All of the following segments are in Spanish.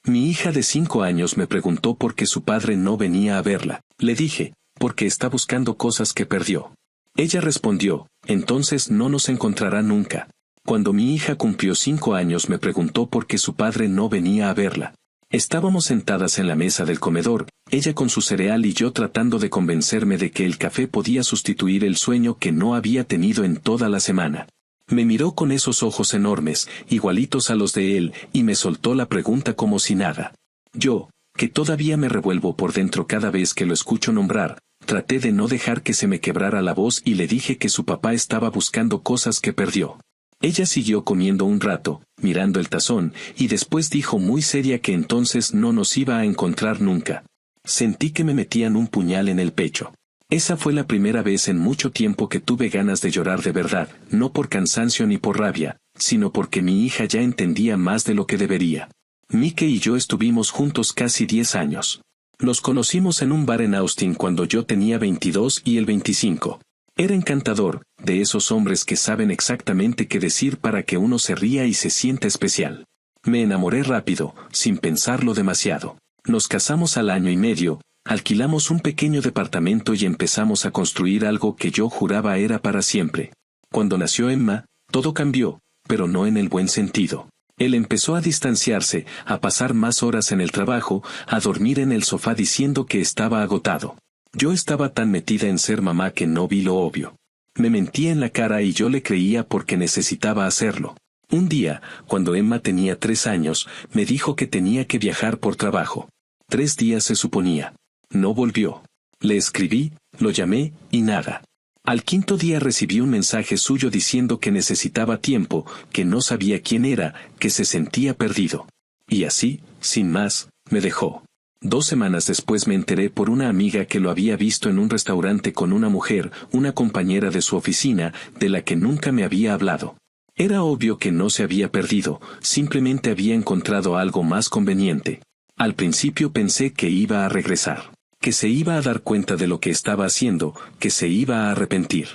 Mi hija de 5 años me preguntó por qué su padre no venía a verla. Le dije, porque está buscando cosas que perdió. Ella respondió, entonces no nos encontrará nunca. Cuando mi hija cumplió 5 años me preguntó por qué su padre no venía a verla. Estábamos sentadas en la mesa del comedor, ella con su cereal y yo tratando de convencerme de que el café podía sustituir el sueño que no había tenido en toda la semana. Me miró con esos ojos enormes, igualitos a los de él, y me soltó la pregunta como si nada. Yo, que todavía me revuelvo por dentro cada vez que lo escucho nombrar, traté de no dejar que se me quebrara la voz y le dije que su papá estaba buscando cosas que perdió. Ella siguió comiendo un rato, mirando el tazón, y después dijo muy seria que entonces no nos iba a encontrar nunca. Sentí que me metían un puñal en el pecho. Esa fue la primera vez en mucho tiempo que tuve ganas de llorar de verdad, no por cansancio ni por rabia, sino porque mi hija ya entendía más de lo que debería. Mike y yo estuvimos juntos casi 10 años. Nos conocimos en un bar en Austin cuando yo tenía 22 y él 25. Era encantador, de esos hombres que saben exactamente qué decir para que uno se ría y se sienta especial. Me enamoré rápido, sin pensarlo demasiado. Nos casamos al año y medio, alquilamos un pequeño departamento y empezamos a construir algo que yo juraba era para siempre. Cuando nació Emma, todo cambió, pero no en el buen sentido. Él empezó a distanciarse, a pasar más horas en el trabajo, a dormir en el sofá diciendo que estaba agotado. Yo estaba tan metida en ser mamá que no vi lo obvio. Me mentía en la cara y yo le creía porque necesitaba hacerlo. Un día, cuando Emma tenía 3 años, me dijo que tenía que viajar por trabajo. 3 días se suponía. No volvió. Le escribí, lo llamé, y nada. Al 5.º día recibí un mensaje suyo diciendo que necesitaba tiempo, que no sabía quién era, que se sentía perdido. Y así, sin más, me dejó. 2 semanas después me enteré por una amiga que lo había visto en un restaurante con una mujer, una compañera de su oficina, de la que nunca me había hablado. Era obvio que no se había perdido, simplemente había encontrado algo más conveniente. Al principio pensé que iba a regresar, que se iba a dar cuenta de lo que estaba haciendo, que se iba a arrepentir.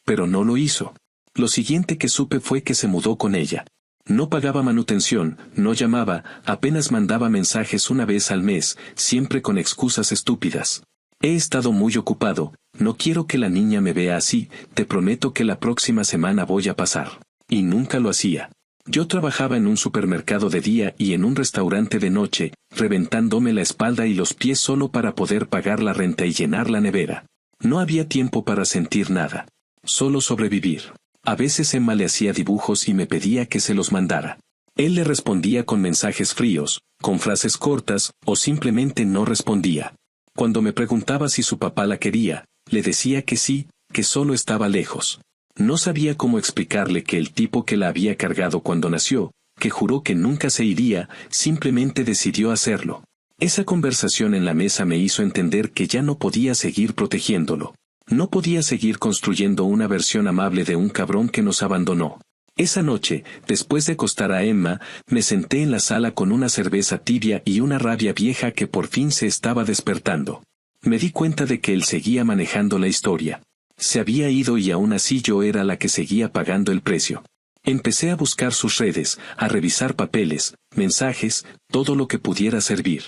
Pero no lo hizo. Lo siguiente que supe fue que se mudó con ella. No pagaba manutención, no llamaba, apenas mandaba mensajes una vez al mes, siempre con excusas estúpidas. He estado muy ocupado, no quiero que la niña me vea así, te prometo que la próxima semana voy a pasar. Y nunca lo hacía. Yo trabajaba en un supermercado de día y en un restaurante de noche, reventándome la espalda y los pies solo para poder pagar la renta y llenar la nevera. No había tiempo para sentir nada. Solo sobrevivir. A veces Emma le hacía dibujos y me pedía que se los mandara. Él le respondía con mensajes fríos, con frases cortas, o simplemente no respondía. Cuando me preguntaba si su papá la quería, le decía que sí, que solo estaba lejos. No sabía cómo explicarle que el tipo que la había cargado cuando nació, que juró que nunca se iría, simplemente decidió hacerlo. Esa conversación en la mesa me hizo entender que ya no podía seguir protegiéndolo. No podía seguir construyendo una versión amable de un cabrón que nos abandonó. Esa noche, después de acostar a Emma, me senté en la sala con una cerveza tibia y una rabia vieja que por fin se estaba despertando. Me di cuenta de que él seguía manejando la historia. Se había ido y aún así yo era la que seguía pagando el precio. Empecé a buscar sus redes, a revisar papeles, mensajes, todo lo que pudiera servir.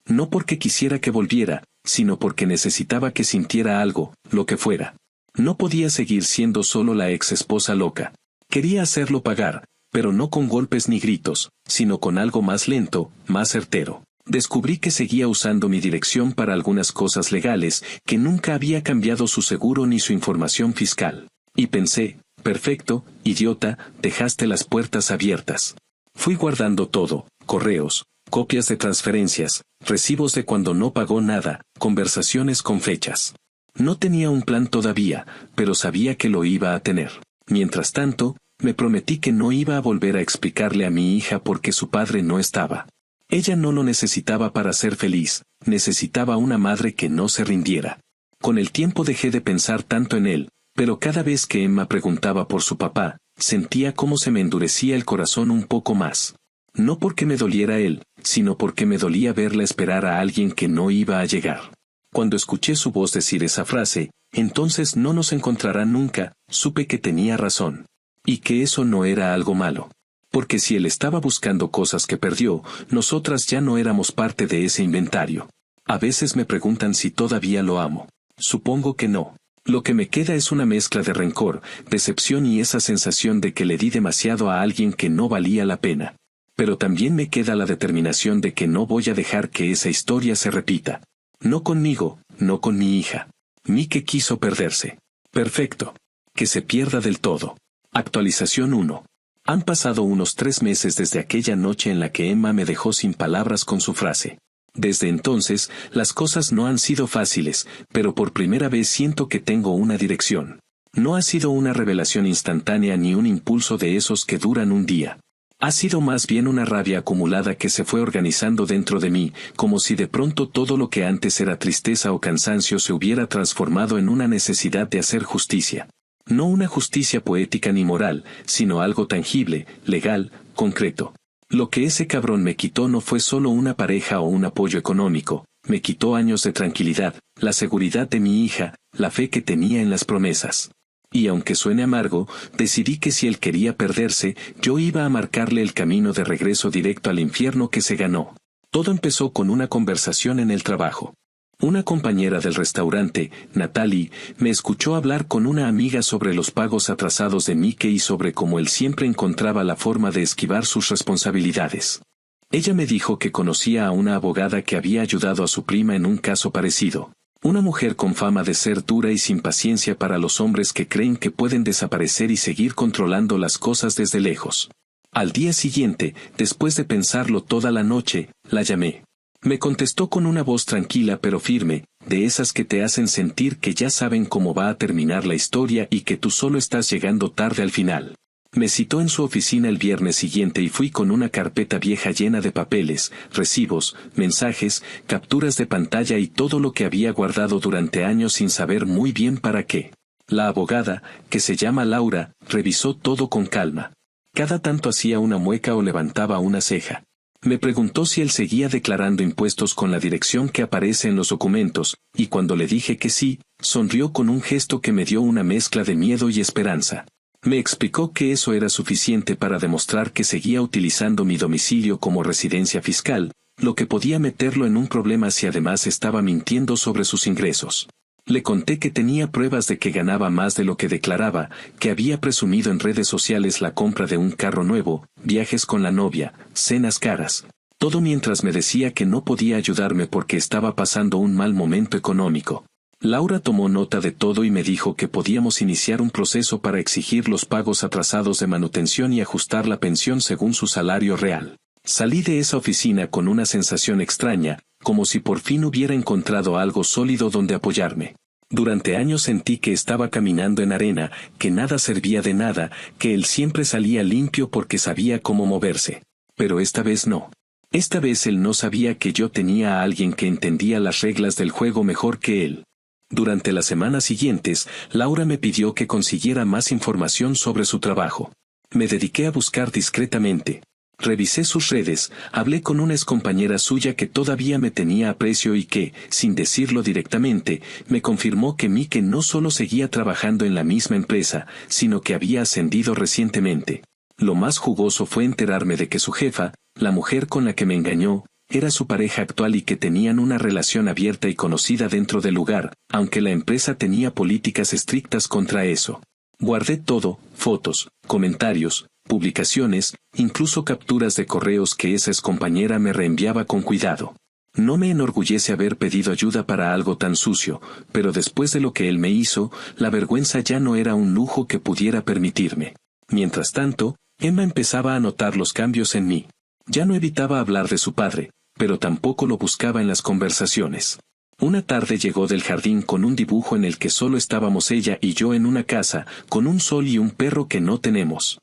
No porque quisiera que volviera, sino porque necesitaba que sintiera algo, lo que fuera. No podía seguir siendo solo la ex esposa loca. Quería hacerlo pagar, pero no con golpes ni gritos, sino con algo más lento, más certero. Descubrí que seguía usando mi dirección para algunas cosas legales, que nunca había cambiado su seguro ni su información fiscal. Y pensé, perfecto, idiota, dejaste las puertas abiertas. Fui guardando todo, correos, copias de transferencias, recibos de cuando no pagó nada, conversaciones con fechas. No tenía un plan todavía, pero sabía que lo iba a tener. Mientras tanto, me prometí que no iba a volver a explicarle a mi hija por qué su padre no estaba. Ella no lo necesitaba para ser feliz, necesitaba una madre que no se rindiera. Con el tiempo dejé de pensar tanto en él, pero cada vez que Emma preguntaba por su papá, sentía cómo se me endurecía el corazón un poco más. No porque me doliera él, sino porque me dolía verla esperar a alguien que no iba a llegar. Cuando escuché su voz decir esa frase, entonces no nos encontrarán nunca, supe que tenía razón. Y que eso no era algo malo. Porque si él estaba buscando cosas que perdió, nosotras ya no éramos parte de ese inventario. A veces me preguntan si todavía lo amo. Supongo que no. Lo que me queda es una mezcla de rencor, decepción y esa sensación de que le di demasiado a alguien que no valía la pena. Pero también me queda la determinación de que no voy a dejar que esa historia se repita. No conmigo, no con mi hija. Mike quiso perderse. Perfecto. Que se pierda del todo. Actualización 1. Han pasado unos 3 meses desde aquella noche en la que Emma me dejó sin palabras con su frase. Desde entonces, las cosas no han sido fáciles, pero por primera vez siento que tengo una dirección. No ha sido una revelación instantánea ni un impulso de esos que duran un día. Ha sido más bien una rabia acumulada que se fue organizando dentro de mí, como si de pronto todo lo que antes era tristeza o cansancio se hubiera transformado en una necesidad de hacer justicia. No una justicia poética ni moral, sino algo tangible, legal, concreto. Lo que ese cabrón me quitó no fue solo una pareja o un apoyo económico, me quitó años de tranquilidad, la seguridad de mi hija, la fe que tenía en las promesas. Y aunque suene amargo, decidí que si él quería perderse, yo iba a marcarle el camino de regreso directo al infierno que se ganó. Todo empezó con una conversación en el trabajo. Una compañera del restaurante, Natalie, me escuchó hablar con una amiga sobre los pagos atrasados de Mike y sobre cómo él siempre encontraba la forma de esquivar sus responsabilidades. Ella me dijo que conocía a una abogada que había ayudado a su prima en un caso parecido. Una mujer con fama de ser dura y sin paciencia para los hombres que creen que pueden desaparecer y seguir controlando las cosas desde lejos. Al día siguiente, después de pensarlo toda la noche, la llamé. Me contestó con una voz tranquila pero firme, de esas que te hacen sentir que ya saben cómo va a terminar la historia y que tú solo estás llegando tarde al final. Me citó en su oficina el viernes siguiente y fui con una carpeta vieja llena de papeles, recibos, mensajes, capturas de pantalla y todo lo que había guardado durante años sin saber muy bien para qué. La abogada, que se llama Laura, revisó todo con calma. Cada tanto hacía una mueca o levantaba una ceja. Me preguntó si él seguía declarando impuestos con la dirección que aparece en los documentos, y cuando le dije que sí, sonrió con un gesto que me dio una mezcla de miedo y esperanza. Me explicó que eso era suficiente para demostrar que seguía utilizando mi domicilio como residencia fiscal, lo que podía meterlo en un problema si además estaba mintiendo sobre sus ingresos. Le conté que tenía pruebas de que ganaba más de lo que declaraba, que había presumido en redes sociales la compra de un carro nuevo, viajes con la novia, cenas caras. Todo mientras me decía que no podía ayudarme porque estaba pasando un mal momento económico. Laura tomó nota de todo y me dijo que podíamos iniciar un proceso para exigir los pagos atrasados de manutención y ajustar la pensión según su salario real. Salí de esa oficina con una sensación extraña, como si por fin hubiera encontrado algo sólido donde apoyarme. Durante años sentí que estaba caminando en arena, que nada servía de nada, que él siempre salía limpio porque sabía cómo moverse. Pero esta vez no. Esta vez él no sabía que yo tenía a alguien que entendía las reglas del juego mejor que él. Durante las semanas siguientes, Laura me pidió que consiguiera más información sobre su trabajo. Me dediqué a buscar discretamente. Revisé sus redes, hablé con una excompañera suya que todavía me tenía aprecio y que, sin decirlo directamente, me confirmó que Mike no solo seguía trabajando en la misma empresa, sino que había ascendido recientemente. Lo más jugoso fue enterarme de que su jefa, la mujer con la que me engañó, era su pareja actual y que tenían una relación abierta y conocida dentro del lugar, aunque la empresa tenía políticas estrictas contra eso. Guardé todo, fotos, comentarios, publicaciones, incluso capturas de correos que esa excompañera me reenviaba con cuidado. No me enorgullece haber pedido ayuda para algo tan sucio, pero después de lo que él me hizo, la vergüenza ya no era un lujo que pudiera permitirme. Mientras tanto, Emma empezaba a notar los cambios en mí. Ya no evitaba hablar de su padre, pero tampoco lo buscaba en las conversaciones. Una tarde llegó del jardín con un dibujo en el que solo estábamos ella y yo en una casa, con un sol y un perro que no tenemos.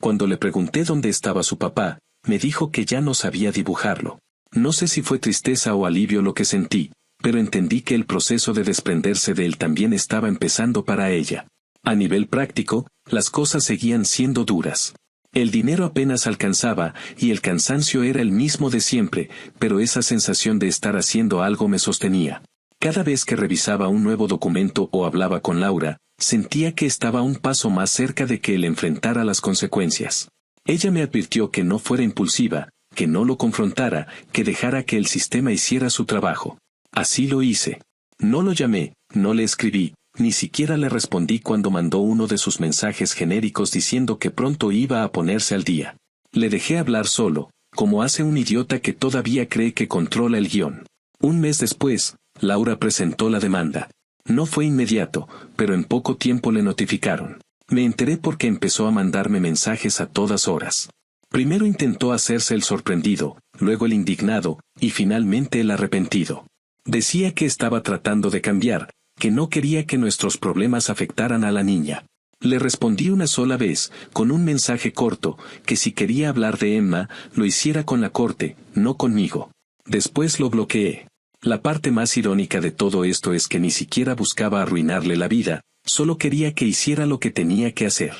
Cuando le pregunté dónde estaba su papá, me dijo que ya no sabía dibujarlo. No sé si fue tristeza o alivio lo que sentí, pero entendí que el proceso de desprenderse de él también estaba empezando para ella. A nivel práctico, las cosas seguían siendo duras. El dinero apenas alcanzaba, y el cansancio era el mismo de siempre, pero esa sensación de estar haciendo algo me sostenía. Cada vez que revisaba un nuevo documento o hablaba con Laura, sentía que estaba un paso más cerca de que él enfrentara las consecuencias. Ella me advirtió que no fuera impulsiva, que no lo confrontara, que dejara que el sistema hiciera su trabajo. Así lo hice. No lo llamé, no le escribí, ni siquiera le respondí cuando mandó uno de sus mensajes genéricos diciendo que pronto iba a ponerse al día. Le dejé hablar solo, como hace un idiota que todavía cree que controla el guión. Un mes después, Laura presentó la demanda. No fue inmediato, pero en poco tiempo le notificaron. Me enteré porque empezó a mandarme mensajes a todas horas. Primero intentó hacerse el sorprendido, luego el indignado, y finalmente el arrepentido. Decía que estaba tratando de cambiar, que no quería que nuestros problemas afectaran a la niña. Le respondí una sola vez, con un mensaje corto, que si quería hablar de Emma, lo hiciera con la corte, no conmigo. Después lo bloqueé. La parte más irónica de todo esto es que ni siquiera buscaba arruinarle la vida, solo quería que hiciera lo que tenía que hacer.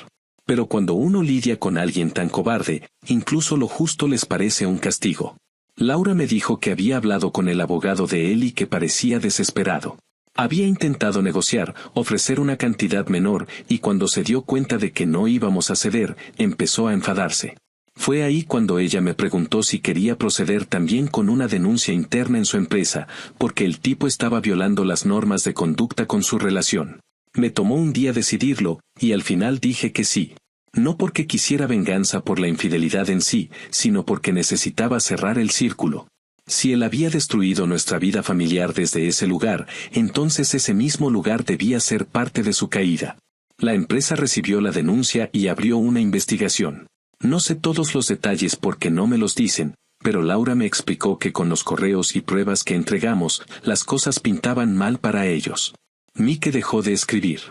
Pero cuando uno lidia con alguien tan cobarde, incluso lo justo les parece un castigo. Laura me dijo que había hablado con el abogado de él y que parecía desesperado. Había intentado negociar, ofrecer una cantidad menor, y cuando se dio cuenta de que no íbamos a ceder, empezó a enfadarse. Fue ahí cuando ella me preguntó si quería proceder también con una denuncia interna en su empresa, porque el tipo estaba violando las normas de conducta con su relación. Me tomó un día decidirlo, y al final dije que sí. No porque quisiera venganza por la infidelidad en sí, sino porque necesitaba cerrar el círculo. Si él había destruido nuestra vida familiar desde ese lugar, entonces ese mismo lugar debía ser parte de su caída. La empresa recibió la denuncia y abrió una investigación. No sé todos los detalles porque no me los dicen, pero Laura me explicó que con los correos y pruebas que entregamos, las cosas pintaban mal para ellos. Mike dejó de escribir.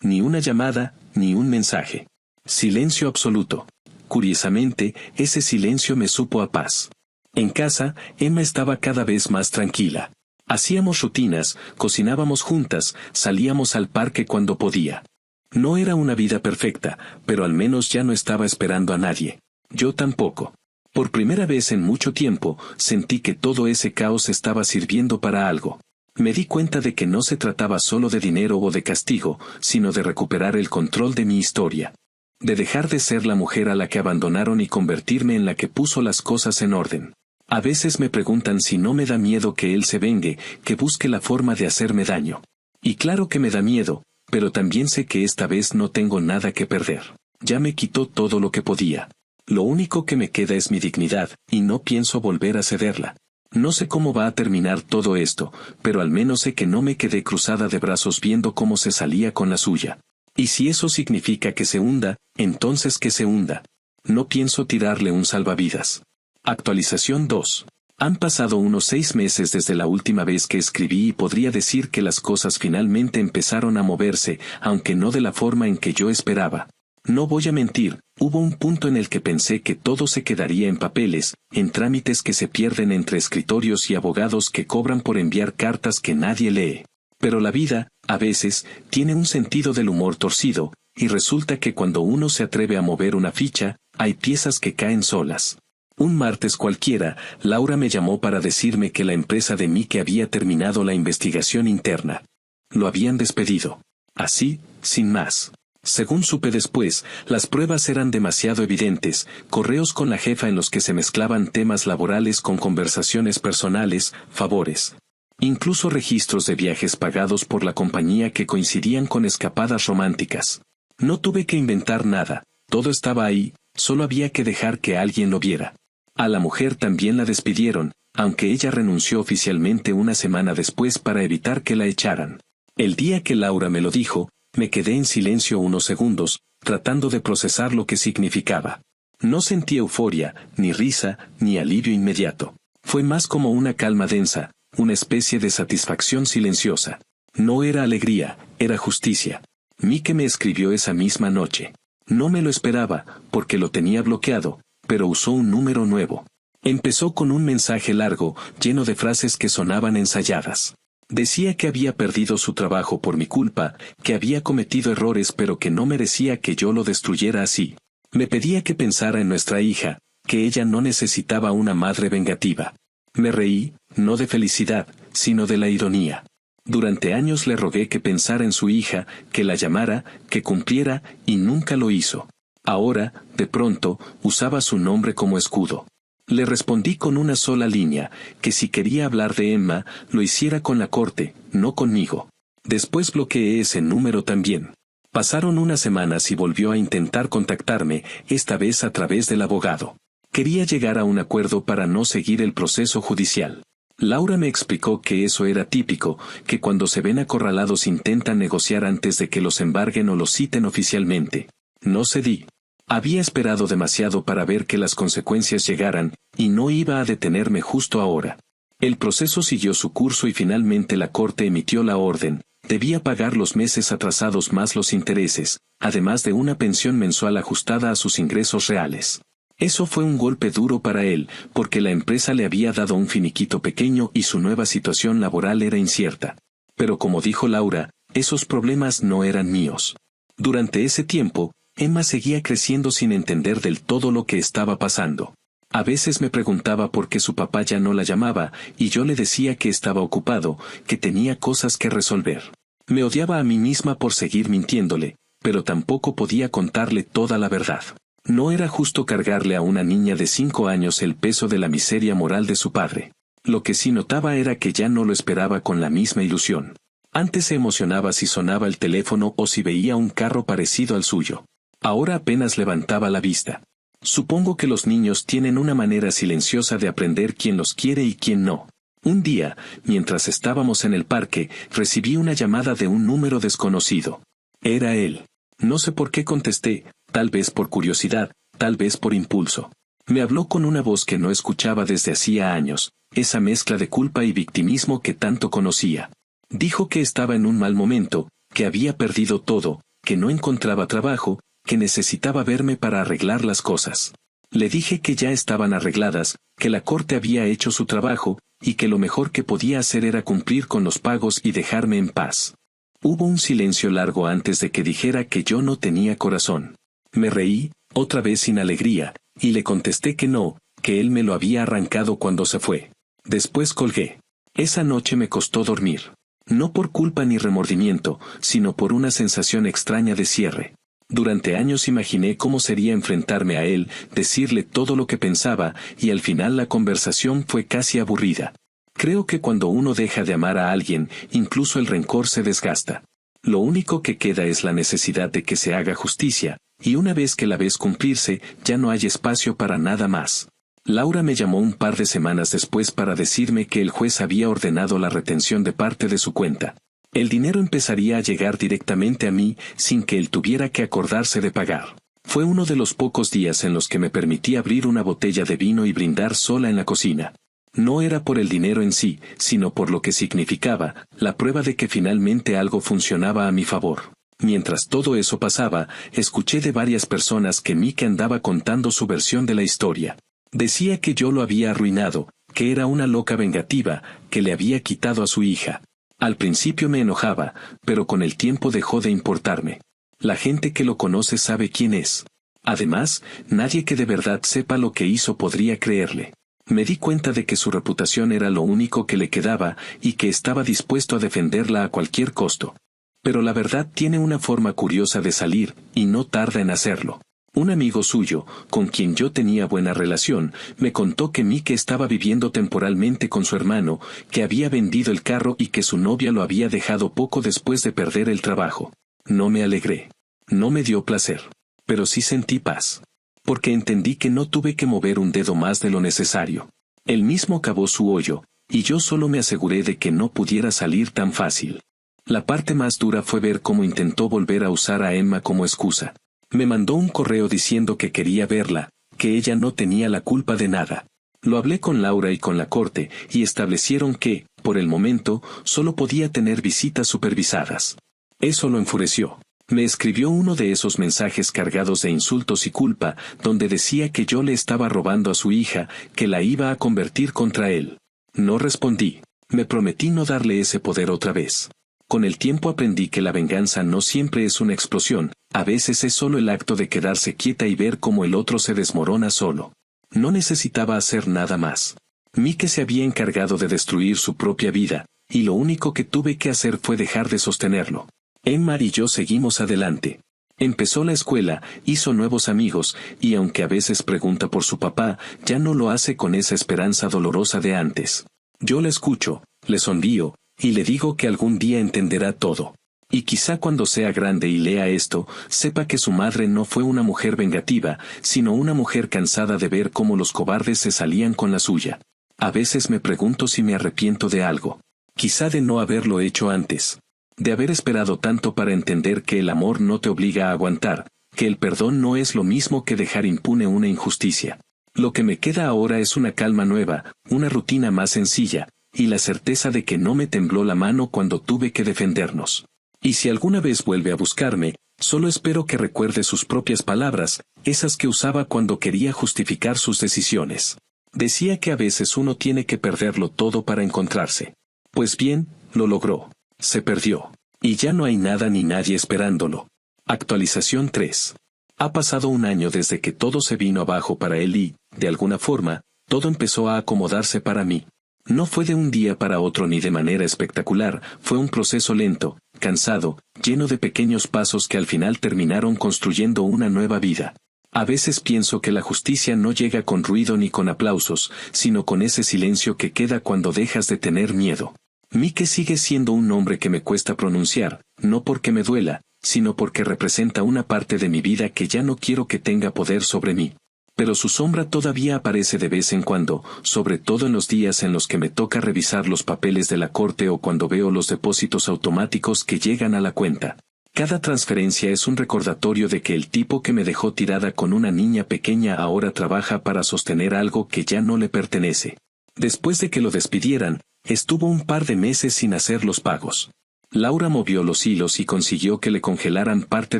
Ni una llamada, ni un mensaje. Silencio absoluto. Curiosamente, ese silencio me supo a paz. En casa, Emma estaba cada vez más tranquila. Hacíamos rutinas, cocinábamos juntas, salíamos al parque cuando podía. No era una vida perfecta, pero al menos ya no estaba esperando a nadie. Yo tampoco. Por primera vez en mucho tiempo, sentí que todo ese caos estaba sirviendo para algo. Me di cuenta de que no se trataba solo de dinero o de castigo, sino de recuperar el control de mi historia. De dejar de ser la mujer a la que abandonaron y convertirme en la que puso las cosas en orden. A veces me preguntan si no me da miedo que él se vengue, que busque la forma de hacerme daño. Y claro que me da miedo, pero también sé que esta vez no tengo nada que perder. Ya me quitó todo lo que podía. Lo único que me queda es mi dignidad, y no pienso volver a cederla. No sé cómo va a terminar todo esto, pero al menos sé que no me quedé cruzada de brazos viendo cómo se salía con la suya. Y si eso significa que se hunda, entonces que se hunda. No pienso tirarle un salvavidas. Actualización 2. Han pasado unos 6 meses desde la última vez que escribí y podría decir que las cosas finalmente empezaron a moverse, aunque no de la forma en que yo esperaba. No voy a mentir, hubo un punto en el que pensé que todo se quedaría en papeles, en trámites que se pierden entre escritorios y abogados que cobran por enviar cartas que nadie lee. Pero la vida, a veces, tiene un sentido del humor torcido, y resulta que cuando uno se atreve a mover una ficha, hay piezas que caen solas. Un martes cualquiera, Laura me llamó para decirme que la empresa de Mike había terminado la investigación interna. Lo habían despedido. Así, sin más. Según supe después, las pruebas eran demasiado evidentes, correos con la jefa en los que se mezclaban temas laborales con conversaciones personales, favores. Incluso registros de viajes pagados por la compañía que coincidían con escapadas románticas. No tuve que inventar nada, todo estaba ahí, solo había que dejar que alguien lo viera. A la mujer también la despidieron, aunque ella renunció oficialmente una semana después para evitar que la echaran. El día que Laura me lo dijo, me quedé en silencio unos segundos, tratando de procesar lo que significaba. No sentí euforia, ni risa, ni alivio inmediato. Fue más como una calma densa, una especie de satisfacción silenciosa. No era alegría, era justicia. Mike me escribió esa misma noche. No me lo esperaba, porque lo tenía bloqueado, pero usó un número nuevo. Empezó con un mensaje largo, lleno de frases que sonaban ensayadas. Decía que había perdido su trabajo por mi culpa, que había cometido errores pero que no merecía que yo lo destruyera así. Me pedía que pensara en nuestra hija, que ella no necesitaba una madre vengativa. Me reí, no de felicidad, sino de la ironía. Durante años le rogué que pensara en su hija, que la llamara, que cumpliera, y nunca lo hizo. Ahora, de pronto, usaba su nombre como escudo. Le respondí con una sola línea, que si quería hablar de Emma, lo hiciera con la corte, no conmigo. Después bloqueé ese número también. Pasaron unas semanas y volvió a intentar contactarme, esta vez a través del abogado. Quería llegar a un acuerdo para no seguir el proceso judicial. Laura me explicó que eso era típico, que cuando se ven acorralados intentan negociar antes de que los embarguen o los citen oficialmente. No cedí. Había esperado demasiado para ver que las consecuencias llegaran, y no iba a detenerme justo ahora. El proceso siguió su curso y finalmente la corte emitió la orden. Debía pagar los meses atrasados más los intereses, además de una pensión mensual ajustada a sus ingresos reales. Eso fue un golpe duro para él, porque la empresa le había dado un finiquito pequeño y su nueva situación laboral era incierta. Pero como dijo Laura, esos problemas no eran míos. Durante ese tiempo, Emma seguía creciendo sin entender del todo lo que estaba pasando. A veces me preguntaba por qué su papá ya no la llamaba, y yo le decía que estaba ocupado, que tenía cosas que resolver. Me odiaba a mí misma por seguir mintiéndole, pero tampoco podía contarle toda la verdad. No era justo cargarle a una niña de 5 años el peso de la miseria moral de su padre. Lo que sí notaba era que ya no lo esperaba con la misma ilusión. Antes se emocionaba si sonaba el teléfono o si veía un carro parecido al suyo. Ahora apenas levantaba la vista. Supongo que los niños tienen una manera silenciosa de aprender quién los quiere y quién no. Un día, mientras estábamos en el parque, recibí una llamada de un número desconocido. Era él. No sé por qué contesté, tal vez por curiosidad, tal vez por impulso. Me habló con una voz que no escuchaba desde hacía años, esa mezcla de culpa y victimismo que tanto conocía. Dijo que estaba en un mal momento, que había perdido todo, que no encontraba trabajo, que necesitaba verme para arreglar las cosas. Le dije que ya estaban arregladas, que la corte había hecho su trabajo, y que lo mejor que podía hacer era cumplir con los pagos y dejarme en paz. Hubo un silencio largo antes de que dijera que yo no tenía corazón. Me reí, otra vez sin alegría, y le contesté que no, que él me lo había arrancado cuando se fue. Después colgué. Esa noche me costó dormir. No por culpa ni remordimiento, sino por una sensación extraña de cierre. Durante años imaginé cómo sería enfrentarme a él, decirle todo lo que pensaba, y al final la conversación fue casi aburrida. Creo que cuando uno deja de amar a alguien, incluso el rencor se desgasta. Lo único que queda es la necesidad de que se haga justicia, y una vez que la ves cumplirse, ya no hay espacio para nada más. Laura me llamó un par de semanas después para decirme que el juez había ordenado la retención de parte de su cuenta. El dinero empezaría a llegar directamente a mí, sin que él tuviera que acordarse de pagar. Fue uno de los pocos días en los que me permití abrir una botella de vino y brindar sola en la cocina. No era por el dinero en sí, sino por lo que significaba, la prueba de que finalmente algo funcionaba a mi favor. Mientras todo eso pasaba, escuché de varias personas que Mike andaba contando su versión de la historia. Decía que yo lo había arruinado, que era una loca vengativa, que le había quitado a su hija. Al principio me enojaba, pero con el tiempo dejó de importarme. La gente que lo conoce sabe quién es. Además, nadie que de verdad sepa lo que hizo podría creerle. Me di cuenta de que su reputación era lo único que le quedaba y que estaba dispuesto a defenderla a cualquier costo. Pero la verdad tiene una forma curiosa de salir, y no tarda en hacerlo. Un amigo suyo, con quien yo tenía buena relación, me contó que Mike estaba viviendo temporalmente con su hermano, que había vendido el carro y que su novia lo había dejado poco después de perder el trabajo. No me alegré. No me dio placer. Pero sí sentí paz. Porque entendí que no tuve que mover un dedo más de lo necesario. Él mismo cavó su hoyo, y yo solo me aseguré de que no pudiera salir tan fácil. La parte más dura fue ver cómo intentó volver a usar a Emma como excusa. Me mandó un correo diciendo que quería verla, que ella no tenía la culpa de nada. Lo hablé con Laura y con la corte, y establecieron que, por el momento, solo podía tener visitas supervisadas. Eso lo enfureció. Me escribió uno de esos mensajes cargados de insultos y culpa, donde decía que yo le estaba robando a su hija, que la iba a convertir contra él. No respondí. Me prometí no darle ese poder otra vez. Con el tiempo aprendí que la venganza no siempre es una explosión, a veces es solo el acto de quedarse quieta y ver cómo el otro se desmorona solo. No necesitaba hacer nada más. Mike se había encargado de destruir su propia vida, y lo único que tuve que hacer fue dejar de sostenerlo. Emma y yo seguimos adelante. Empezó la escuela, hizo nuevos amigos, y aunque a veces pregunta por su papá, ya no lo hace con esa esperanza dolorosa de antes. Yo la escucho, le sonrío, y le digo que algún día entenderá todo. Y quizá cuando sea grande y lea esto, sepa que su madre no fue una mujer vengativa, sino una mujer cansada de ver cómo los cobardes se salían con la suya. A veces me pregunto si me arrepiento de algo. Quizá de no haberlo hecho antes. De haber esperado tanto para entender que el amor no te obliga a aguantar, que el perdón no es lo mismo que dejar impune una injusticia. Lo que me queda ahora es una calma nueva, una rutina más sencilla, y la certeza de que no me tembló la mano cuando tuve que defendernos. Y si alguna vez vuelve a buscarme, solo espero que recuerde sus propias palabras, esas que usaba cuando quería justificar sus decisiones. Decía que a veces uno tiene que perderlo todo para encontrarse. Pues bien, lo logró. Se perdió. Y ya no hay nada ni nadie esperándolo. Actualización 3. Ha pasado un año desde que todo se vino abajo para él y, de alguna forma, todo empezó a acomodarse para mí. No fue de un día para otro ni de manera espectacular, fue un proceso lento, cansado, lleno de pequeños pasos que al final terminaron construyendo una nueva vida. A veces pienso que la justicia no llega con ruido ni con aplausos, sino con ese silencio que queda cuando dejas de tener miedo. Mike sigue siendo un nombre que me cuesta pronunciar, no porque me duela, sino porque representa una parte de mi vida que ya no quiero que tenga poder sobre mí. Pero su sombra todavía aparece de vez en cuando, sobre todo en los días en los que me toca revisar los papeles de la corte o cuando veo los depósitos automáticos que llegan a la cuenta. Cada transferencia es un recordatorio de que el tipo que me dejó tirada con una niña pequeña ahora trabaja para sostener algo que ya no le pertenece. Después de que lo despidieran, estuvo un par de meses sin hacer los pagos. Laura movió los hilos y consiguió que le congelaran parte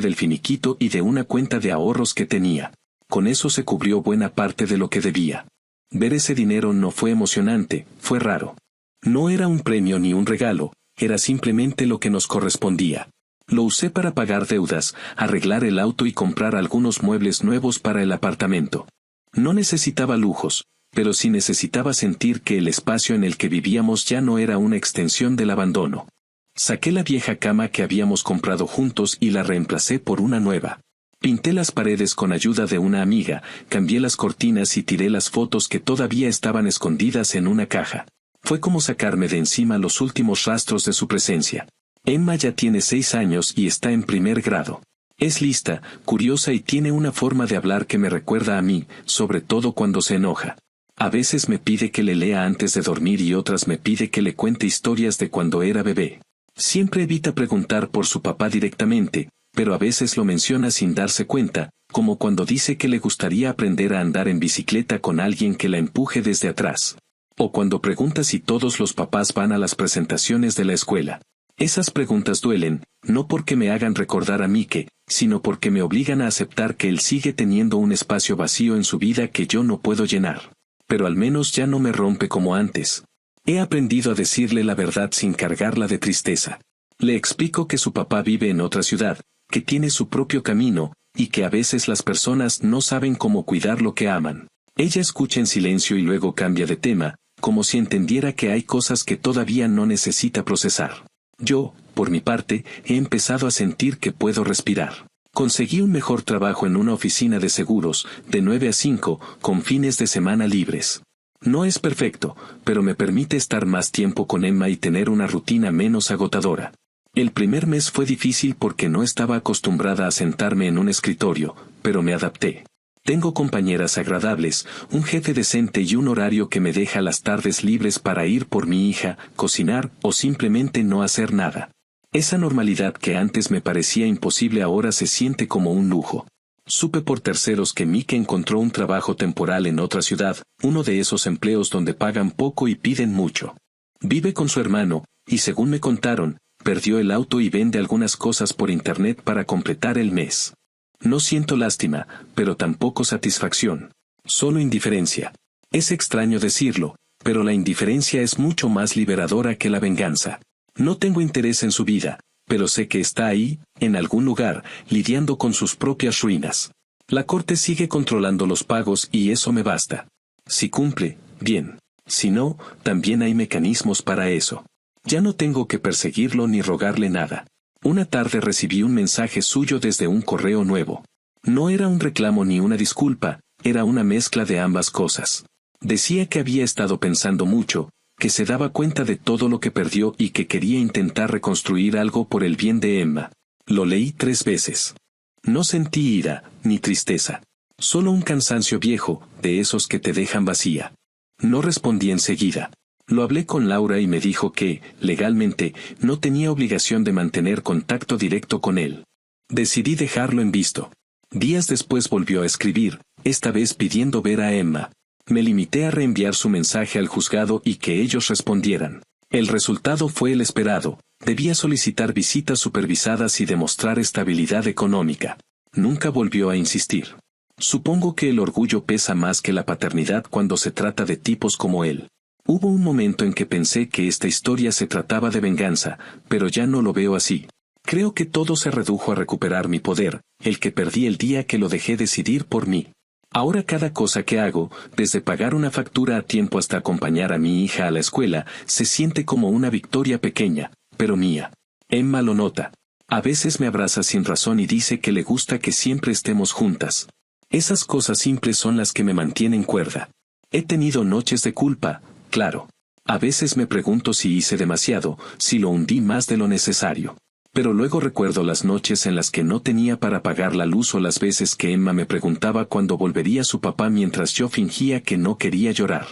del finiquito y de una cuenta de ahorros que tenía. Con eso se cubrió buena parte de lo que debía. Ver ese dinero no fue emocionante, fue raro. No era un premio ni un regalo, era simplemente lo que nos correspondía. Lo usé para pagar deudas, arreglar el auto y comprar algunos muebles nuevos para el apartamento. No necesitaba lujos, pero sí necesitaba sentir que el espacio en el que vivíamos ya no era una extensión del abandono. Saqué la vieja cama que habíamos comprado juntos y la reemplacé por una nueva. Pinté las paredes con ayuda de una amiga, cambié las cortinas y tiré las fotos que todavía estaban escondidas en una caja. Fue como sacarme de encima los últimos rastros de su presencia. Emma ya tiene 6 años y está en primer grado. Es lista, curiosa y tiene una forma de hablar que me recuerda a mí, sobre todo cuando se enoja. A veces me pide que le lea antes de dormir y otras me pide que le cuente historias de cuando era bebé. Siempre evita preguntar por su papá directamente, pero a veces lo menciona sin darse cuenta, como cuando dice que le gustaría aprender a andar en bicicleta con alguien que la empuje desde atrás. O cuando pregunta si todos los papás van a las presentaciones de la escuela. Esas preguntas duelen, no porque me hagan recordar a Mike, sino porque me obligan a aceptar que él sigue teniendo un espacio vacío en su vida que yo no puedo llenar. Pero al menos ya no me rompe como antes. He aprendido a decirle la verdad sin cargarla de tristeza. Le explico que su papá vive en otra ciudad, que tiene su propio camino, y que a veces las personas no saben cómo cuidar lo que aman. Ella escucha en silencio y luego cambia de tema, como si entendiera que hay cosas que todavía no necesita procesar. Yo, por mi parte, he empezado a sentir que puedo respirar. Conseguí un mejor trabajo en una oficina de seguros, de 9 a 5, con fines de semana libres. No es perfecto, pero me permite estar más tiempo con Emma y tener una rutina menos agotadora. El primer mes fue difícil porque no estaba acostumbrada a sentarme en un escritorio, pero me adapté. Tengo compañeras agradables, un jefe decente y un horario que me deja las tardes libres para ir por mi hija, cocinar o simplemente no hacer nada. Esa normalidad que antes me parecía imposible ahora se siente como un lujo. Supe por terceros que Mike encontró un trabajo temporal en otra ciudad, uno de esos empleos donde pagan poco y piden mucho. Vive con su hermano, y según me contaron, perdió el auto y vende algunas cosas por internet para completar el mes. No siento lástima, pero tampoco satisfacción. Solo indiferencia. Es extraño decirlo, pero la indiferencia es mucho más liberadora que la venganza. No tengo interés en su vida, pero sé que está ahí, en algún lugar, lidiando con sus propias ruinas. La corte sigue controlando los pagos y eso me basta. Si cumple, bien. Si no, también hay mecanismos para eso. Ya no tengo que perseguirlo ni rogarle nada. Una tarde recibí un mensaje suyo desde un correo nuevo. No era un reclamo ni una disculpa, era una mezcla de ambas cosas. Decía que había estado pensando mucho, que se daba cuenta de todo lo que perdió y que quería intentar reconstruir algo por el bien de Emma. Lo leí 3 veces. No sentí ira, ni tristeza. Solo un cansancio viejo, de esos que te dejan vacía. No respondí enseguida. Lo hablé con Laura y me dijo que, legalmente, no tenía obligación de mantener contacto directo con él. Decidí dejarlo en visto. Días después volvió a escribir, esta vez pidiendo ver a Emma. Me limité a reenviar su mensaje al juzgado y que ellos respondieran. El resultado fue el esperado. Debía solicitar visitas supervisadas y demostrar estabilidad económica. Nunca volvió a insistir. Supongo que el orgullo pesa más que la paternidad cuando se trata de tipos como él. Hubo un momento en que pensé que esta historia se trataba de venganza, pero ya no lo veo así. Creo que todo se redujo a recuperar mi poder, el que perdí el día que lo dejé decidir por mí. Ahora cada cosa que hago, desde pagar una factura a tiempo hasta acompañar a mi hija a la escuela, se siente como una victoria pequeña, pero mía. Emma lo nota. A veces me abraza sin razón y dice que le gusta que siempre estemos juntas. Esas cosas simples son las que me mantienen cuerda. He tenido noches de culpa, claro. A veces me pregunto si hice demasiado, si lo hundí más de lo necesario. Pero luego recuerdo las noches en las que no tenía para pagar la luz o las veces que Emma me preguntaba cuándo volvería su papá mientras yo fingía que no quería llorar.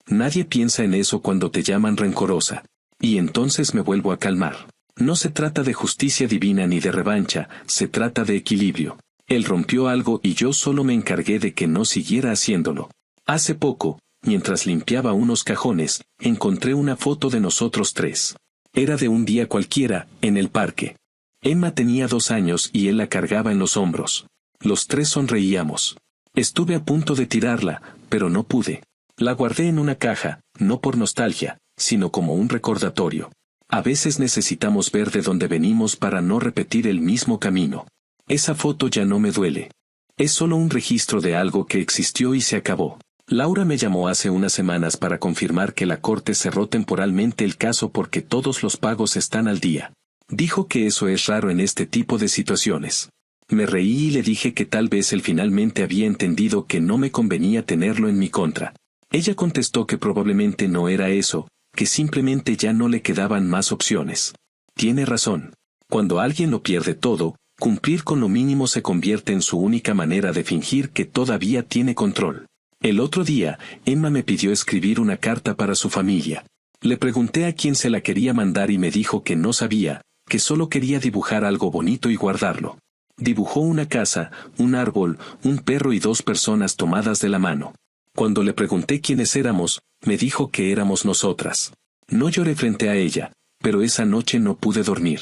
Nadie piensa en eso cuando te llaman rencorosa. Y entonces me vuelvo a calmar. No se trata de justicia divina ni de revancha, se trata de equilibrio. Él rompió algo y yo solo me encargué de que no siguiera haciéndolo. Hace poco, mientras limpiaba unos cajones, encontré una foto de nosotros 3. Era de un día cualquiera, en el parque. Emma tenía 2 años y él la cargaba en los hombros. Los 3 sonreíamos. Estuve a punto de tirarla, pero no pude. La guardé en una caja, no por nostalgia, sino como un recordatorio. A veces necesitamos ver de dónde venimos para no repetir el mismo camino. Esa foto ya no me duele. Es solo un registro de algo que existió y se acabó. Laura me llamó hace unas semanas para confirmar que la corte cerró temporalmente el caso porque todos los pagos están al día. Dijo que eso es raro en este tipo de situaciones. Me reí y le dije que tal vez él finalmente había entendido que no me convenía tenerlo en mi contra. Ella contestó que probablemente no era eso, que simplemente ya no le quedaban más opciones. Tiene razón. Cuando alguien lo pierde todo, cumplir con lo mínimo se convierte en su única manera de fingir que todavía tiene control. El otro día, Emma me pidió escribir una carta para su familia. Le pregunté a quién se la quería mandar y me dijo que no sabía, que solo quería dibujar algo bonito y guardarlo. Dibujó una casa, un árbol, un perro y 2 personas tomadas de la mano. Cuando le pregunté quiénes éramos, me dijo que éramos nosotras. No lloré frente a ella, pero esa noche no pude dormir.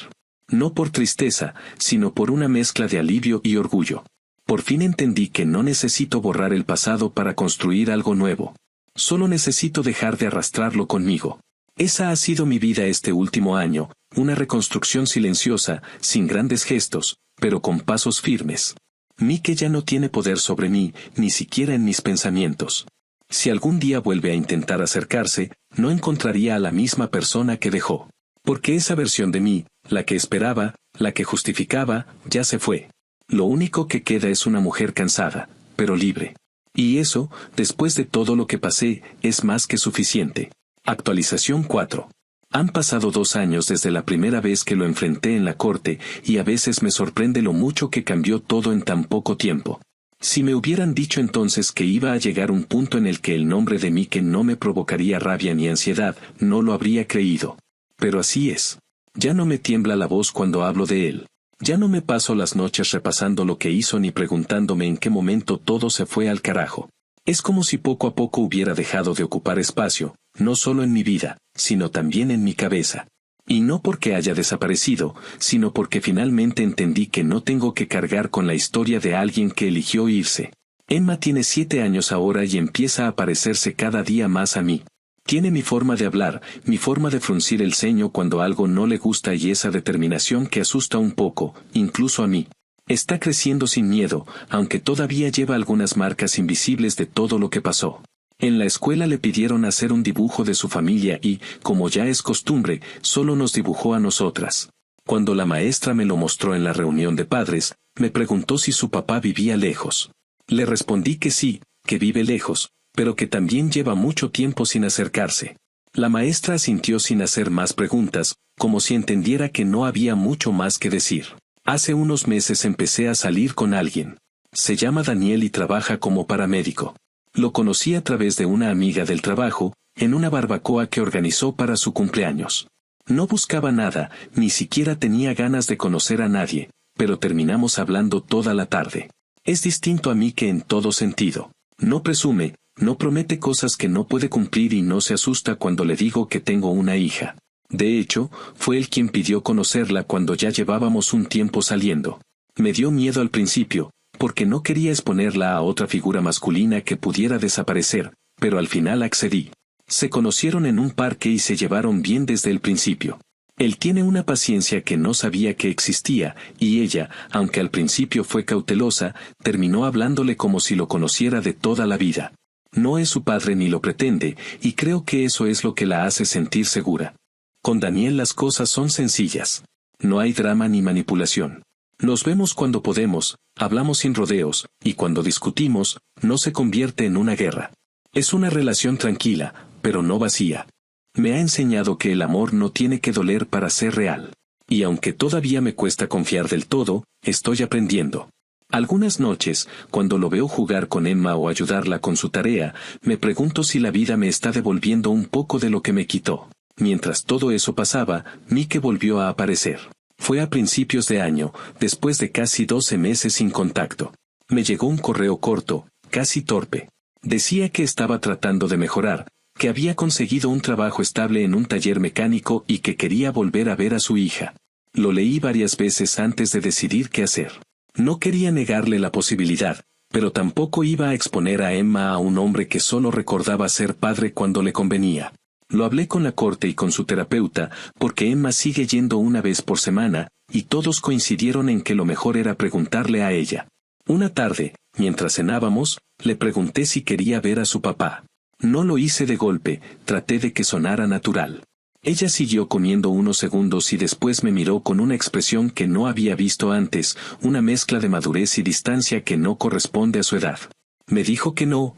No por tristeza, sino por una mezcla de alivio y orgullo. Por fin entendí que no necesito borrar el pasado para construir algo nuevo. Solo necesito dejar de arrastrarlo conmigo. Esa ha sido mi vida este último año, una reconstrucción silenciosa, sin grandes gestos, pero con pasos firmes. Mike ya no tiene poder sobre mí, ni siquiera en mis pensamientos. Si algún día vuelve a intentar acercarse, no encontraría a la misma persona que dejó. Porque esa versión de mí, la que esperaba, la que justificaba, ya se fue. Lo único que queda es una mujer cansada, pero libre. Y eso, después de todo lo que pasé, es más que suficiente. Actualización 4. Han pasado 2 años desde la primera vez que lo enfrenté en la corte, y a veces me sorprende lo mucho que cambió todo en tan poco tiempo. Si me hubieran dicho entonces que iba a llegar un punto en el que el nombre de Mike no me provocaría rabia ni ansiedad, no lo habría creído. Pero así es. Ya no me tiembla la voz cuando hablo de él. Ya no me paso las noches repasando lo que hizo ni preguntándome en qué momento todo se fue al carajo. Es como si poco a poco hubiera dejado de ocupar espacio, no solo en mi vida, sino también en mi cabeza. Y no porque haya desaparecido, sino porque finalmente entendí que no tengo que cargar con la historia de alguien que eligió irse. Emma tiene 7 años ahora y empieza a parecerse cada día más a mí. Tiene mi forma de hablar, mi forma de fruncir el ceño cuando algo no le gusta y esa determinación que asusta un poco, incluso a mí. Está creciendo sin miedo, aunque todavía lleva algunas marcas invisibles de todo lo que pasó. En la escuela le pidieron hacer un dibujo de su familia y, como ya es costumbre, solo nos dibujó a nosotras. Cuando la maestra me lo mostró en la reunión de padres, me preguntó si su papá vivía lejos. Le respondí que sí, que vive lejos, pero que también lleva mucho tiempo sin acercarse. La maestra asintió sin hacer más preguntas, como si entendiera que no había mucho más que decir. Hace unos meses empecé a salir con alguien. Se llama Daniel y trabaja como paramédico. Lo conocí a través de una amiga del trabajo, en una barbacoa que organizó para su cumpleaños. No buscaba nada, ni siquiera tenía ganas de conocer a nadie, pero terminamos hablando toda la tarde. Es distinto a mí que en todo sentido. No presume, no promete cosas que no puede cumplir y no se asusta cuando le digo que tengo una hija. De hecho, fue él quien pidió conocerla cuando ya llevábamos un tiempo saliendo. Me dio miedo al principio, porque no quería exponerla a otra figura masculina que pudiera desaparecer, pero al final accedí. Se conocieron en un parque y se llevaron bien desde el principio. Él tiene una paciencia que no sabía que existía, y ella, aunque al principio fue cautelosa, terminó hablándole como si lo conociera de toda la vida. No es su padre ni lo pretende, y creo que eso es lo que la hace sentir segura. Con Daniel las cosas son sencillas. No hay drama ni manipulación. Nos vemos cuando podemos, hablamos sin rodeos, y cuando discutimos, no se convierte en una guerra. Es una relación tranquila, pero no vacía. Me ha enseñado que el amor no tiene que doler para ser real. Y aunque todavía me cuesta confiar del todo, estoy aprendiendo. Algunas noches, cuando lo veo jugar con Emma o ayudarla con su tarea, me pregunto si la vida me está devolviendo un poco de lo que me quitó. Mientras todo eso pasaba, Mike volvió a aparecer. Fue a principios de año, después de casi 12 meses sin contacto. Me llegó un correo corto, casi torpe. Decía que estaba tratando de mejorar, que había conseguido un trabajo estable en un taller mecánico y que quería volver a ver a su hija. Lo leí varias veces antes de decidir qué hacer. No quería negarle la posibilidad, pero tampoco iba a exponer a Emma a un hombre que solo recordaba ser padre cuando le convenía. Lo hablé con la corte y con su terapeuta, porque Emma sigue yendo una vez por semana, y todos coincidieron en que lo mejor era preguntarle a ella. Una tarde, mientras cenábamos, le pregunté si quería ver a su papá. No lo hice de golpe, traté de que sonara natural. Ella siguió comiendo unos segundos y después me miró con una expresión que no había visto antes, una mezcla de madurez y distancia que no corresponde a su edad. Me dijo que no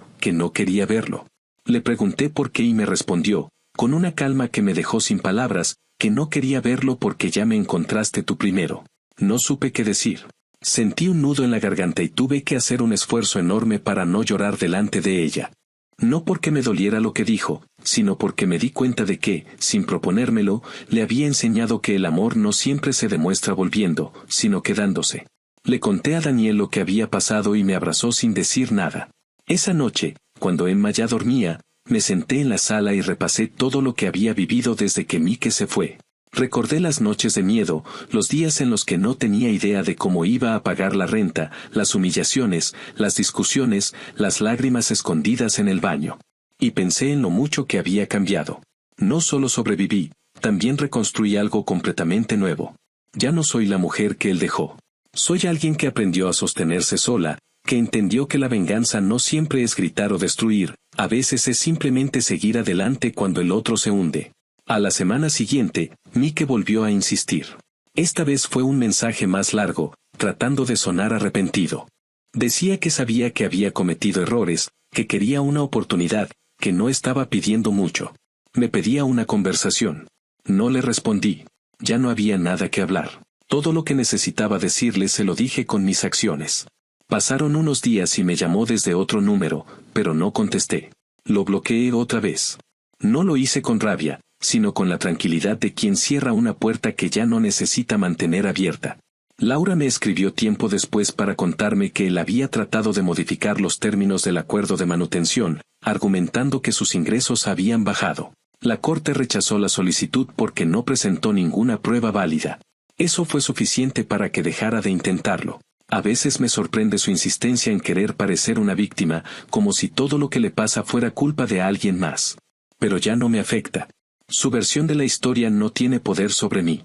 quería verlo. Le pregunté por qué y me respondió, con una calma que me dejó sin palabras, que no quería verlo porque ya me encontraste tú primero. No supe qué decir. Sentí un nudo en la garganta y tuve que hacer un esfuerzo enorme para no llorar delante de ella. No porque me doliera lo que dijo, sino porque me di cuenta de que, sin proponérmelo, le había enseñado que el amor no siempre se demuestra volviendo, sino quedándose. Le conté a Daniel lo que había pasado y me abrazó sin decir nada. Esa noche, cuando Emma ya dormía, me senté en la sala y repasé todo lo que había vivido desde que Mike se fue. Recordé las noches de miedo, los días en los que no tenía idea de cómo iba a pagar la renta, las humillaciones, las discusiones, las lágrimas escondidas en el baño. Y pensé en lo mucho que había cambiado. No solo sobreviví, también reconstruí algo completamente nuevo. Ya no soy la mujer que él dejó. Soy alguien que aprendió a sostenerse sola, que entendió que la venganza no siempre es gritar o destruir, a veces es simplemente seguir adelante cuando el otro se hunde. A la semana siguiente, Mike volvió a insistir. Esta vez fue un mensaje más largo, tratando de sonar arrepentido. Decía que sabía que había cometido errores, que quería una oportunidad, que no estaba pidiendo mucho. Me pedía una conversación. No le respondí. Ya no había nada que hablar. Todo lo que necesitaba decirle se lo dije con mis acciones. Pasaron unos días y me llamó desde otro número, pero no contesté. Lo bloqueé otra vez. No lo hice con rabia, sino con la tranquilidad de quien cierra una puerta que ya no necesita mantener abierta. Laura me escribió tiempo después para contarme que él había tratado de modificar los términos del acuerdo de manutención, argumentando que sus ingresos habían bajado. La corte rechazó la solicitud porque no presentó ninguna prueba válida. Eso fue suficiente para que dejara de intentarlo. A veces me sorprende su insistencia en querer parecer una víctima, como si todo lo que le pasa fuera culpa de alguien más. Pero ya no me afecta. Su versión de la historia no tiene poder sobre mí.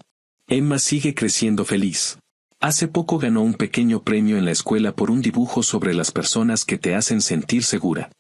Emma sigue creciendo feliz. Hace poco ganó un pequeño premio en la escuela por un dibujo sobre las personas que te hacen sentir segura.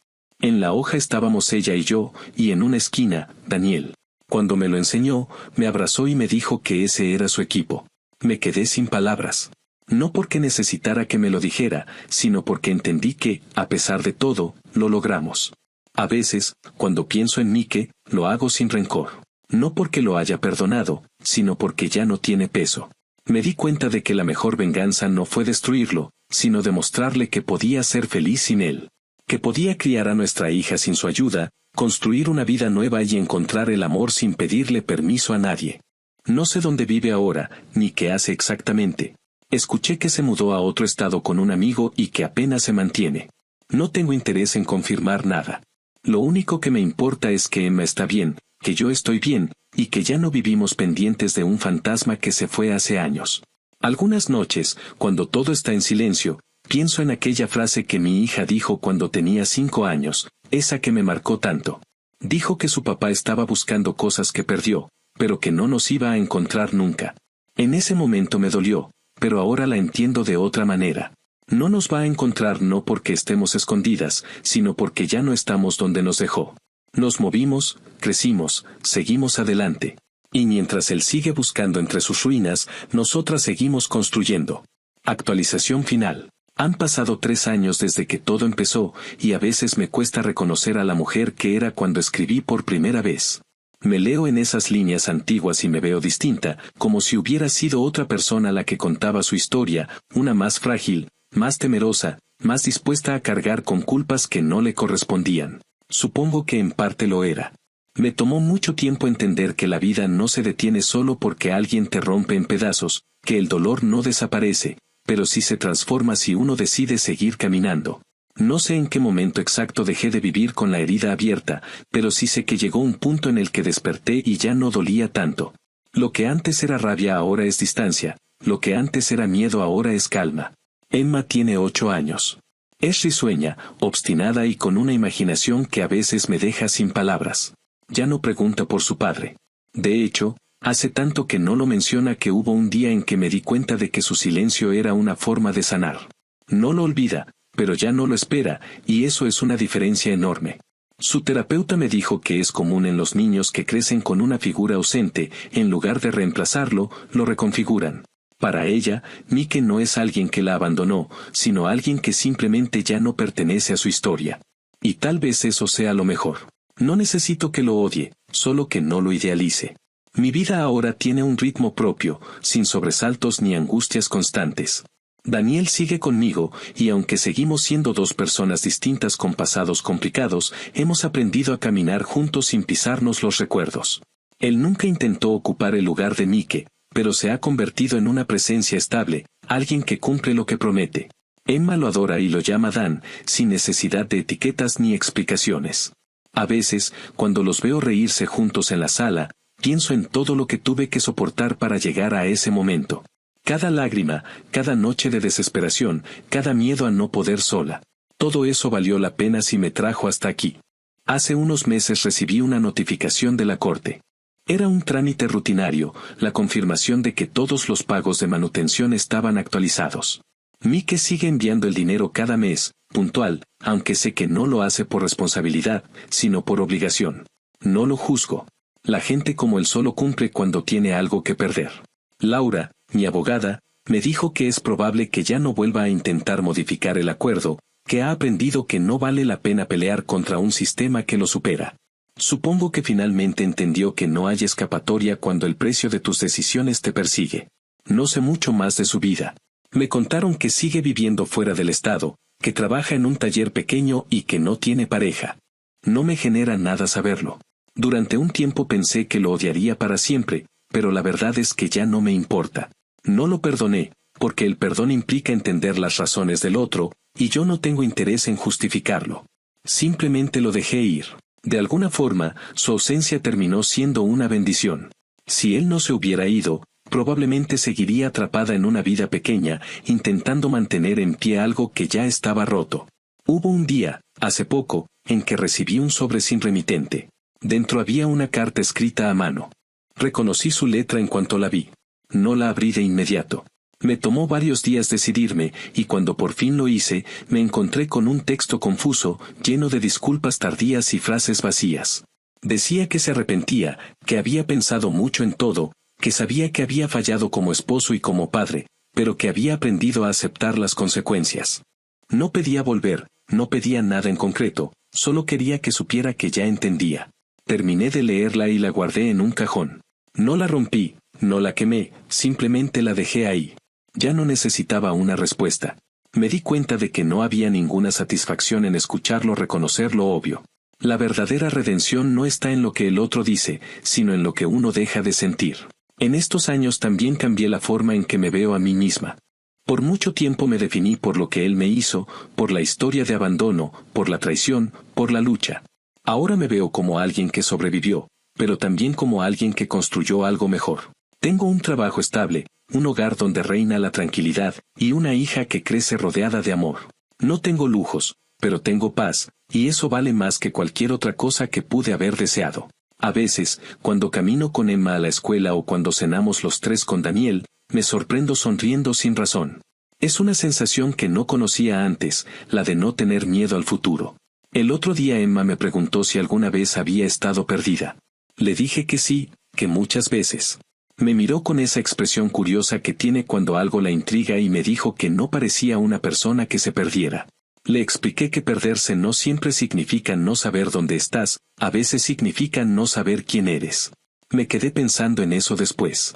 En la hoja estábamos ella y yo, y en una esquina, Daniel. Cuando me lo enseñó, me abrazó y me dijo que ese era su equipo. Me quedé sin palabras. No porque necesitara que me lo dijera, sino porque entendí que, a pesar de todo, lo logramos. A veces, cuando pienso en Mike, lo hago sin rencor. No porque lo haya perdonado, sino porque ya no tiene peso. Me di cuenta de que la mejor venganza no fue destruirlo, sino demostrarle que podía ser feliz sin él. Que podía criar a nuestra hija sin su ayuda, construir una vida nueva y encontrar el amor sin pedirle permiso a nadie. No sé dónde vive ahora, ni qué hace exactamente. Escuché que se mudó a otro estado con un amigo y que apenas se mantiene. No tengo interés en confirmar nada. Lo único que me importa es que Emma está bien, que yo estoy bien, y que ya no vivimos pendientes de un fantasma que se fue hace años. Algunas noches, cuando todo está en silencio, pienso en aquella frase que mi hija dijo cuando tenía 5 años, esa que me marcó tanto. Dijo que su papá estaba buscando cosas que perdió, pero que no nos iba a encontrar nunca. En ese momento me dolió, pero ahora la entiendo de otra manera. No nos va a encontrar no porque estemos escondidas, sino porque ya no estamos donde nos dejó. Nos movimos, crecimos, seguimos adelante. Y mientras él sigue buscando entre sus ruinas, nosotras seguimos construyendo. Actualización final. Han pasado 3 años desde que todo empezó, y a veces me cuesta reconocer a la mujer que era cuando escribí por primera vez. Me leo en esas líneas antiguas y me veo distinta, como si hubiera sido otra persona la que contaba su historia, una más frágil, más temerosa, más dispuesta a cargar con culpas que no le correspondían. Supongo que en parte lo era. Me tomó mucho tiempo entender que la vida no se detiene solo porque alguien te rompe en pedazos, que el dolor no desaparece, pero sí se transforma si uno decide seguir caminando. No sé en qué momento exacto dejé de vivir con la herida abierta, pero sí sé que llegó un punto en el que desperté y ya no dolía tanto. Lo que antes era rabia ahora es distancia, lo que antes era miedo ahora es calma. Emma tiene 8 años. Es risueña, obstinada y con una imaginación que a veces me deja sin palabras. Ya no pregunta por su padre. De hecho, hace tanto que no lo menciona que hubo un día en que me di cuenta de que su silencio era una forma de sanar. No lo olvida, pero ya no lo espera, y eso es una diferencia enorme. Su terapeuta me dijo que es común en los niños que crecen con una figura ausente, en lugar de reemplazarlo, lo reconfiguran. Para ella, Mike no es alguien que la abandonó, sino alguien que simplemente ya no pertenece a su historia. Y tal vez eso sea lo mejor. No necesito que lo odie, solo que no lo idealice. Mi vida ahora tiene un ritmo propio, sin sobresaltos ni angustias constantes. Daniel sigue conmigo, y aunque seguimos siendo 2 personas distintas con pasados complicados, hemos aprendido a caminar juntos sin pisarnos los recuerdos. Él nunca intentó ocupar el lugar de Mike, pero se ha convertido en una presencia estable, alguien que cumple lo que promete. Emma lo adora y lo llama Dan, sin necesidad de etiquetas ni explicaciones. A veces, cuando los veo reírse juntos en la sala, pienso en todo lo que tuve que soportar para llegar a ese momento. Cada lágrima, cada noche de desesperación, cada miedo a no poder sola. Todo eso valió la pena si me trajo hasta aquí. Hace unos meses recibí una notificación de la corte. Era un trámite rutinario, la confirmación de que todos los pagos de manutención estaban actualizados. Mike sigue enviando el dinero cada mes, puntual, aunque sé que no lo hace por responsabilidad, sino por obligación. No lo juzgo. La gente como él solo cumple cuando tiene algo que perder. Laura, mi abogada, me dijo que es probable que ya no vuelva a intentar modificar el acuerdo, que ha aprendido que no vale la pena pelear contra un sistema que lo supera. Supongo que finalmente entendió que no hay escapatoria cuando el precio de tus decisiones te persigue. No sé mucho más de su vida. Me contaron que sigue viviendo fuera del estado, que trabaja en un taller pequeño y que no tiene pareja. No me genera nada saberlo. Durante un tiempo pensé que lo odiaría para siempre, pero la verdad es que ya no me importa. No lo perdoné, porque el perdón implica entender las razones del otro, y yo no tengo interés en justificarlo. Simplemente lo dejé ir. De alguna forma, su ausencia terminó siendo una bendición. Si él no se hubiera ido, probablemente seguiría atrapada en una vida pequeña, intentando mantener en pie algo que ya estaba roto. Hubo un día, hace poco, en que recibí un sobre sin remitente. Dentro había una carta escrita a mano. Reconocí su letra en cuanto la vi. No la abrí de inmediato. Me tomó varios días decidirme, y cuando por fin lo hice, me encontré con un texto confuso, lleno de disculpas tardías y frases vacías. Decía que se arrepentía, que había pensado mucho en todo, que sabía que había fallado como esposo y como padre, pero que había aprendido a aceptar las consecuencias. No pedía volver, no pedía nada en concreto, solo quería que supiera que ya entendía. Terminé de leerla y la guardé en un cajón. No la rompí, no la quemé, simplemente la dejé ahí. Ya no necesitaba una respuesta. Me di cuenta de que no había ninguna satisfacción en escucharlo reconocer lo obvio. La verdadera redención no está en lo que el otro dice, sino en lo que uno deja de sentir. En estos años también cambié la forma en que me veo a mí misma. Por mucho tiempo me definí por lo que él me hizo, por la historia de abandono, por la traición, por la lucha. Ahora me veo como alguien que sobrevivió, pero también como alguien que construyó algo mejor. Tengo un trabajo estable, un hogar donde reina la tranquilidad, y una hija que crece rodeada de amor. No tengo lujos, pero tengo paz, y eso vale más que cualquier otra cosa que pude haber deseado. A veces, cuando camino con Emma a la escuela o cuando cenamos los tres con Daniel, me sorprendo sonriendo sin razón. Es una sensación que no conocía antes, la de no tener miedo al futuro. El otro día Emma me preguntó si alguna vez había estado perdida. Le dije que sí, que muchas veces. Me miró con esa expresión curiosa que tiene cuando algo la intriga y me dijo que no parecía una persona que se perdiera. Le expliqué que perderse no siempre significa no saber dónde estás, a veces significa no saber quién eres. Me quedé pensando en eso después.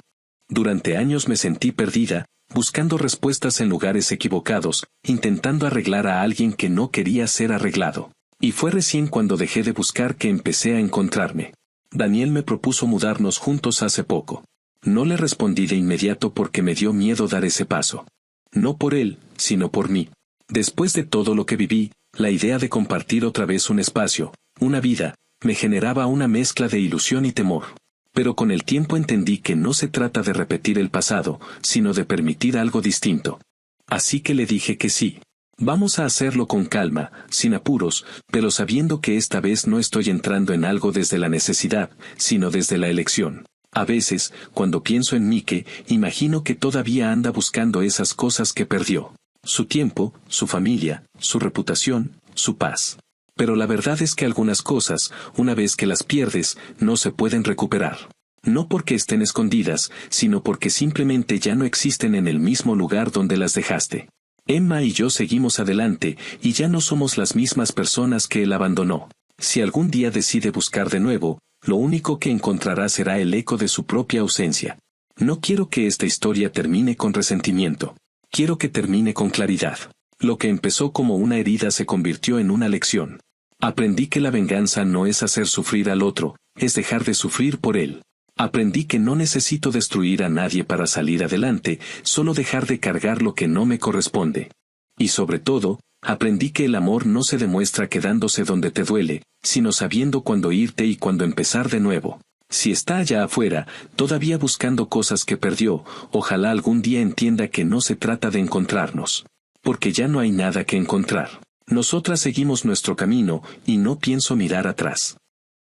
Durante años me sentí perdida, buscando respuestas en lugares equivocados, intentando arreglar a alguien que no quería ser arreglado. Y fue recién cuando dejé de buscar que empecé a encontrarme. Daniel me propuso mudarnos juntos hace poco. No le respondí de inmediato porque me dio miedo dar ese paso. No por él, sino por mí. Después de todo lo que viví, la idea de compartir otra vez un espacio, una vida, me generaba una mezcla de ilusión y temor. Pero con el tiempo entendí que no se trata de repetir el pasado, sino de permitir algo distinto. Así que le dije que sí. Vamos a hacerlo con calma, sin apuros, pero sabiendo que esta vez no estoy entrando en algo desde la necesidad, sino desde la elección. A veces, cuando pienso en Mike, imagino que todavía anda buscando esas cosas que perdió. Su tiempo, su familia, su reputación, su paz. Pero la verdad es que algunas cosas, una vez que las pierdes, no se pueden recuperar. No porque estén escondidas, sino porque simplemente ya no existen en el mismo lugar donde las dejaste. Emma y yo seguimos adelante, y ya no somos las mismas personas que él abandonó. Si algún día decide buscar de nuevo, lo único que encontrará será el eco de su propia ausencia. No quiero que esta historia termine con resentimiento. Quiero que termine con claridad. Lo que empezó como una herida se convirtió en una lección. Aprendí que la venganza no es hacer sufrir al otro, es dejar de sufrir por él. Aprendí que no necesito destruir a nadie para salir adelante, solo dejar de cargar lo que no me corresponde. Y sobre todo, aprendí que el amor no se demuestra quedándose donde te duele, sino sabiendo cuándo irte y cuándo empezar de nuevo. Si está allá afuera, todavía buscando cosas que perdió, ojalá algún día entienda que no se trata de encontrarnos. Porque ya no hay nada que encontrar. Nosotras seguimos nuestro camino, y no pienso mirar atrás.